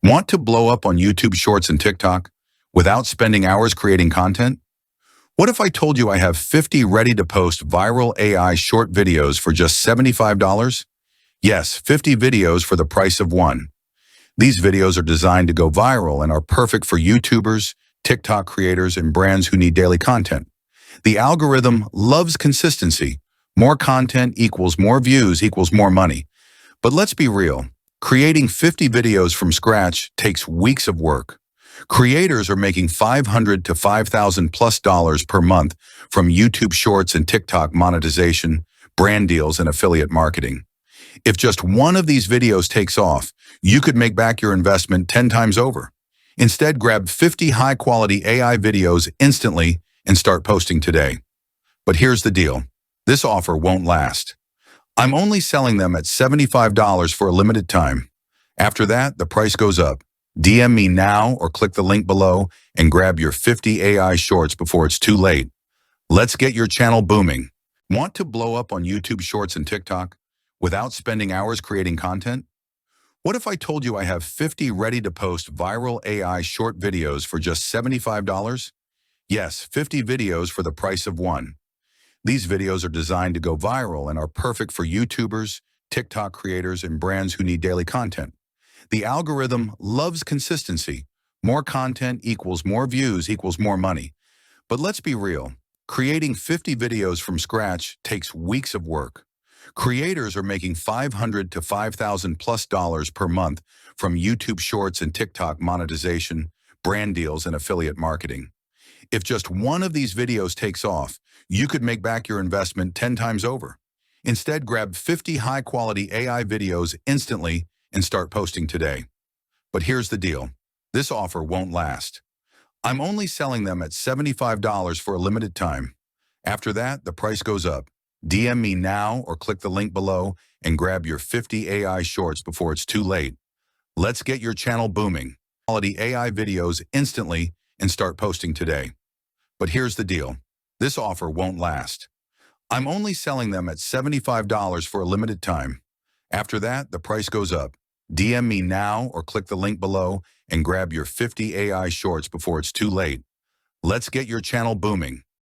Want to blow up on YouTube Shorts and TikTok without spending hours creating content? What if I told you I have 50 ready-to-post viral AI short videos for just $75? Yes, 50 videos for the price of one. These videos are designed to go viral and are perfect for YouTubers, TikTok creators, and brands who need daily content. The algorithm loves consistency. More content equals more views equals more money. But let's be real. Creating 50 videos from scratch takes weeks of work. Creators are making $500 to $5,000+ per month from YouTube Shorts and TikTok monetization, brand deals, and affiliate marketing. If just one of these videos takes off, you could make back your investment 10 times over. Instead, grab 50 high-quality AI videos instantly and start posting today. But here's the deal. This offer won't last. I'm only selling them at $75 for a limited time. After that, the price goes up. DM me now or click the link below and grab your 50 AI shorts before it's too late. Let's get your channel booming. Want to blow up on YouTube Shorts and TikTok without spending hours creating content? What if I told you I have 50 ready-to-post viral AI short videos for just $75? Yes, 50 videos for the price of one. These videos are designed to go viral and are perfect for YouTubers, TikTok creators, and brands who need daily content. The algorithm loves consistency. More content equals more views equals more money. But let's be real. Creating 50 videos from scratch takes weeks of work. Creators are making $500 to $5,000+ per month from YouTube Shorts and TikTok monetization, brand deals, and affiliate marketing. If just one of these videos takes off, you could make back your investment 10 times over. Instead, grab 50 high-quality AI videos instantly and start posting today. But here's the deal. This offer won't last. I'm only selling them at $75 for a limited time. After that, the price goes up. DM me now or click the link below and grab your 50 AI shorts before it's too late. Let's get your channel booming. Quality AI videos instantly and start posting today. But here's the deal. This offer won't last. I'm only selling them at $75 for a limited time. After that, the price goes up. DM me now or click the link below and grab your 50 AI shorts before it's too late. Let's get your channel booming.